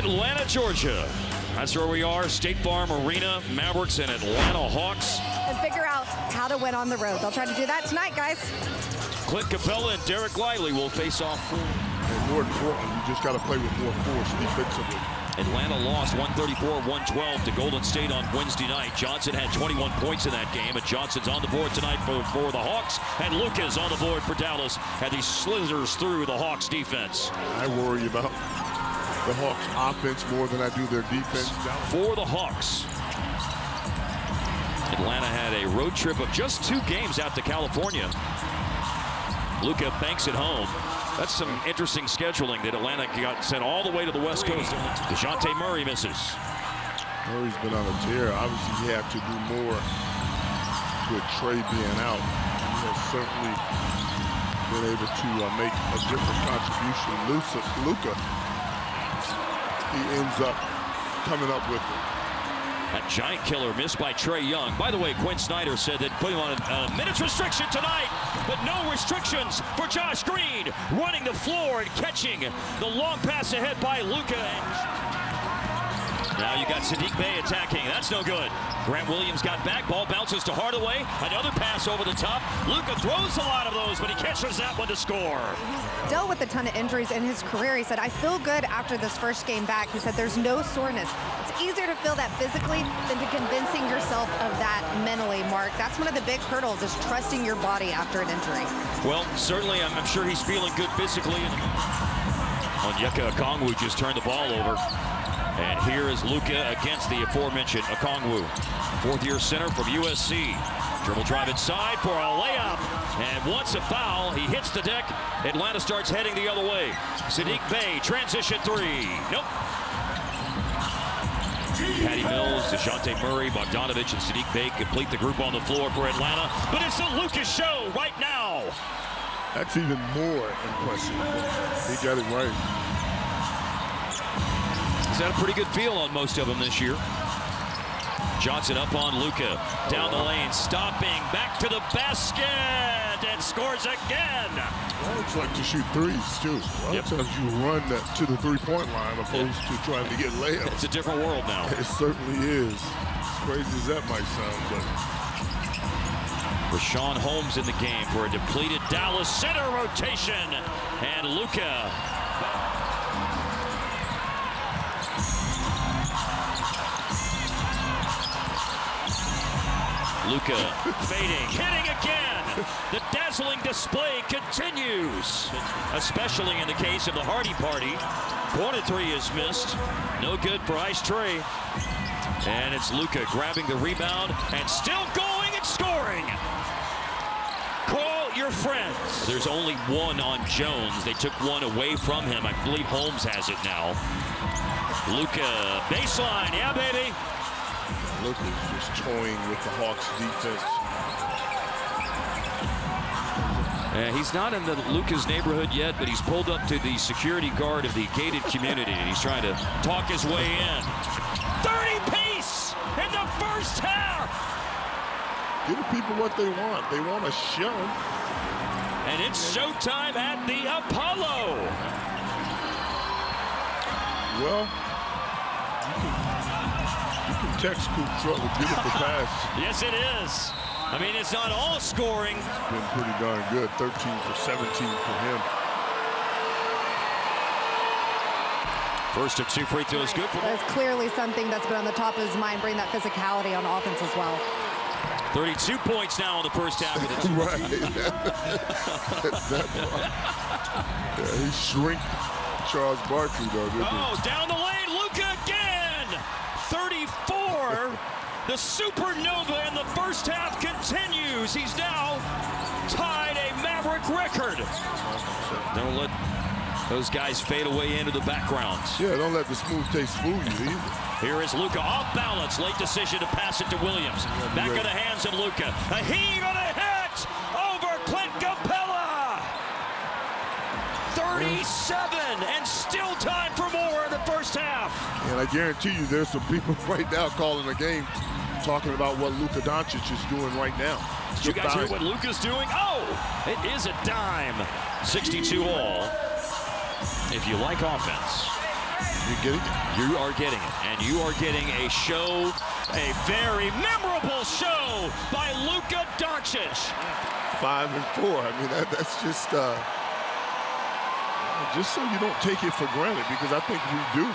Atlanta, Georgia. That's where we are, State Farm Arena, Mavericks and Atlanta Hawks. And figure out how to win on the road. They'll try to do that tonight, guys. Clint Capella and Derek Lively will face off. And more importantly, you just got to play with more force defensively. Atlanta lost 134-112 to Golden State on Wednesday night. Johnson had 21 points in that game, and Johnson's on the board tonight for the Hawks, and Luka's on the board for Dallas, and he slithers through the Hawks defense. I worry about the Hawks offense more than I do their defense. For the Hawks, Atlanta had a road trip of just 2 games out to California. Luka banks it home. That's some interesting scheduling that Atlanta got sent all the way to the West Coast. DeJounte Murray misses. Murray's been on a tear. Obviously, he had to do more with Trey being out. He has certainly been able to make a different contribution. Luka, he ends up coming up with it. That giant killer missed by Trae Young. By the way, Quinn Snyder said that putting on a minutes restriction tonight, but no restrictions for Josh Green running the floor and catching the long pass ahead by Luka. Now you got Saddiq Bey attacking. That's no good. Grant Williams got back. Ball bounces to Hardaway. Another pass over the top. Luka throws a lot of those, but he catches that one to score. He's dealt with a ton of injuries in his career. He said, I feel good after this first game back. He said, there's no soreness. It's easier to feel that physically than to convincing yourself of that mentally, Mark. That's one of the big hurdles, is trusting your body after an injury. Well, certainly, I'm sure he's feeling good physically. Onyeka Okongwu just turned the ball over. And here is Luka against the aforementioned Okongwu. 4th-year center from USC. Dribble drive inside for a layup. And once a foul, he hits the deck. Atlanta starts heading the other way. Saddiq Bey, transition 3. Nope. Patty Mills, DeJounte Murray, Bogdanovich, and Saddiq Bey complete the group on the floor for Atlanta. But it's the Luka show right now. That's even more impressive. He got it right. He's had a pretty good feel on most of them this year. Johnson up on Luka, down the lane, stopping, back to the basket, and scores again. Well, it's like to shoot threes, too. A lot of times you run that to the three-point line opposed to trying to get layups. It's a different world now. It certainly is. As crazy as that might sound, but Rashawn Holmes in the game for a depleted Dallas center rotation, and Luka. Luka fading, hitting again. The dazzling display continues, especially in the case of the Hardy Party. Corner 3 is missed. No good for Ice Trae. And it's Luka grabbing the rebound and still going and scoring. Call your friends. There's only one on Jones. They took one away from him. I believe Holmes has it now. Luka, baseline, yeah, baby. Luka's just toying with the Hawks defense. He's not in the Luka's neighborhood yet, but he's pulled up to the security guard of the gated community, and he's trying to talk his way in. 30 piece in the first half. Give the people what they want. They want a show. And it's showtime at the Apollo. Well, you can text Coop Truck with beautiful pass. Yes, it is. I mean, it's not all scoring. It's been pretty darn good. 13 for 17 for him. First of 2 free throws, good for him. That's clearly something that's been on the top of his mind, bring that physicality on offense as well. 32 points now in the first half of the two. Right. Yeah, he shrink Charles Barkley, though, didn't he? Oh, down the lane, Luka again! 34. The supernova in the first half continues. He's now tied a Maverick record. Don't let those guys fade away into the background. Yeah, don't let the smooth taste fool you either. Here is Luka off balance. Late decision to pass it to Williams. Back in the hands of Luka. A heave and a hit over Clint Capella. 37 and still time for more in the first half. And I guarantee you there's some people right now calling the game talking about what Luka Doncic is doing right now. Did you guys hear what Luka's doing? Oh, it is a dime. 62 all. If you like offense. You're getting it? You are getting it. And you are getting a show, a very memorable show by Luka Doncic. 5 and 4. I mean, that's just so you don't take it for granted, because I think we do.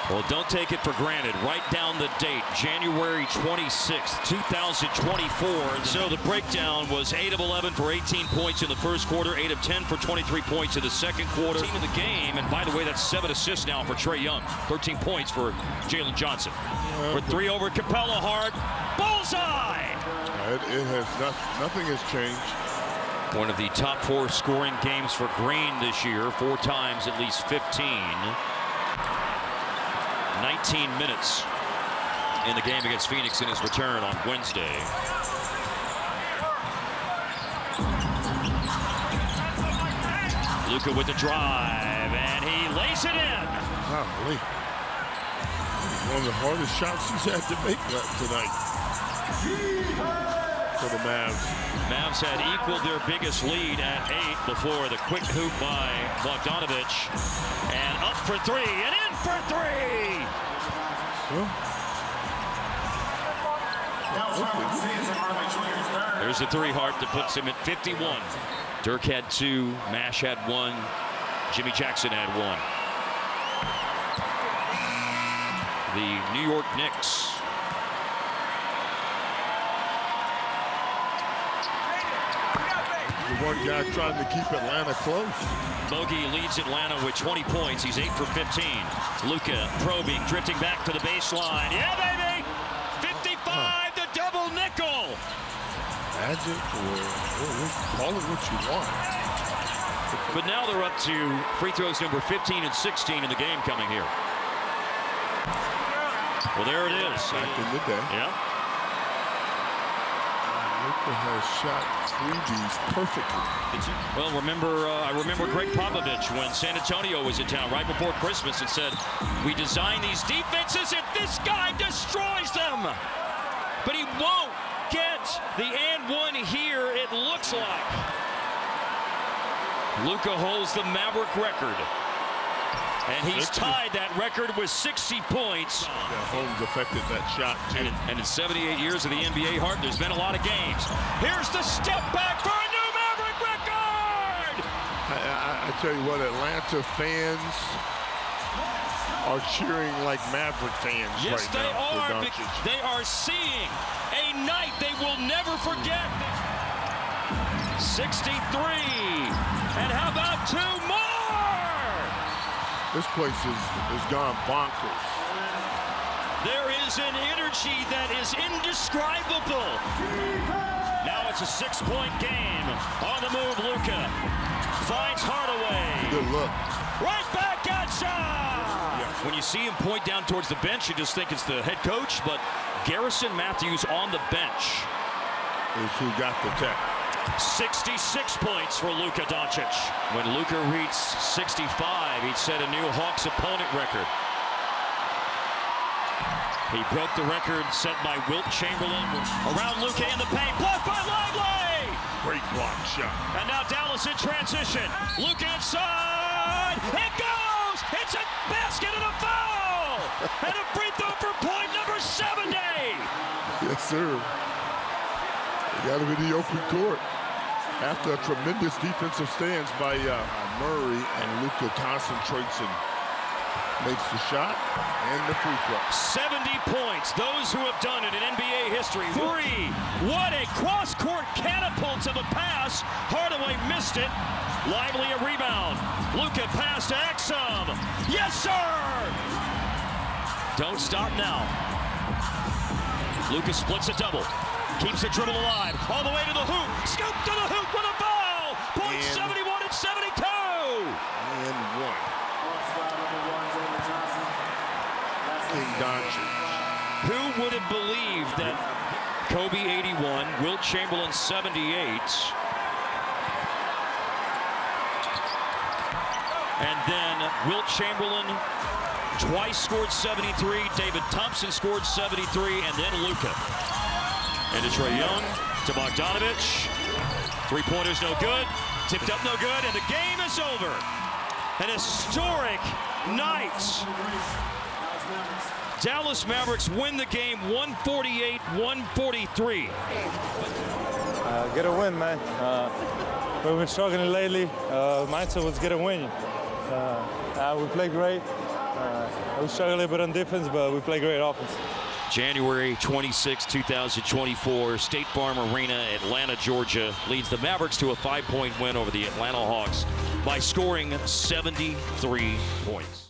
Well, don't take it for granted. Write down the date, January 26th, 2024. And so the breakdown was 8 of 11 for 18 points in the first quarter, 8 of 10 for 23 points in the second quarter. Team of the game, and by the way, that's 7 assists now for Trae Young. 13 points for Jalen Johnson. For 3 over Capella, hard. Bullseye! It has nothing has changed. One of the top 4 scoring games for Green this year, 4 times at least 15. 19 minutes in the game against Phoenix in his return on Wednesday. Luka with the drive, and he lays it in. Golly. One of the hardest shots he's had to make tonight for the Mavs. Mavs had equaled their biggest lead at 8 before the quick hoop by Bogdanovic. And up for 3, and in for 3! Well, there's the 3 Hart that puts him at 51. Dirk had 2, Mash had 1, Jimmy Jackson had 1. The New York Knicks. the one guy trying to keep Atlanta close. Bogey leads Atlanta with 20 points. He's 8 for 15. Luka probing, drifting back to the baseline. Yeah, baby! 55, the double nickel! Magic, or call it what you want. But now they're up to free throws number 15 and 16 in the game coming here. Well, there it is. Back in the day. Yeah. Luka has shot 3Ds perfectly. Well, I remember Greg Popovich when San Antonio was in town right before Christmas and said, we design these defenses and this guy destroys them. But he won't get the and one here, it looks like. Luka holds the Maverick record. And he's tied that record with 60 points. Yeah, Holmes affected that shot, too. And in 78 years of the NBA, Hart, there's been a lot of games. Here's the step back for a new Maverick record! I tell you what, Atlanta fans are cheering like Maverick fans yes, right now. Yes, they are. They are seeing a night they will never forget. 63. And how about 2 more? This place is gone bonkers. There is an energy that is indescribable. Now it's a 6-point game. On the move, Luka finds Hardaway. Good look. Right back at ya! Yeah. When you see him point down towards the bench, you just think it's the head coach, but Garrison Matthews on the bench is who got the tech. 66 points for Luka Doncic. When Luka reached 65, he'd set a new Hawks opponent record. He broke the record set by Wilt Chamberlain. Around Luka in the paint, blocked by Lively! Great block shot. And now Dallas in transition. Luka inside, it goes! It's a basket and a foul! And a free throw for point number 70! Yes, sir. They got him in the open court. After a tremendous defensive stance by Murray, and Luka concentrates and makes the shot and the free throw. 70 points, those who have done it in NBA history. 3, what a cross-court catapult to the pass. Hardaway missed it. Lively a rebound. Luka pass to Exum. Yes, sir! Don't stop now. Luka splits a double. Keeps the dribble alive, all the way to the hoop. Scoop to the hoop with a foul. Point 71 and 72. And 1. King Doncic. Who would have believed that Kobe 81, Wilt Chamberlain 78, and then Wilt Chamberlain twice scored 73, David Thompson scored 73, and then Luka. And to Trae Young, to Bogdanovic. 3-pointers no good, tipped up no good, and the game is over. An historic night. Dallas Mavericks win the game 148-143. Get a win, man. We've been struggling lately. Mindset was get a win. We play great. We struggle a little bit on defense, but we play great offense. January 26, 2024, State Farm Arena, Atlanta, Georgia, leads the Mavericks to a 5-point win over the Atlanta Hawks by scoring 73 points.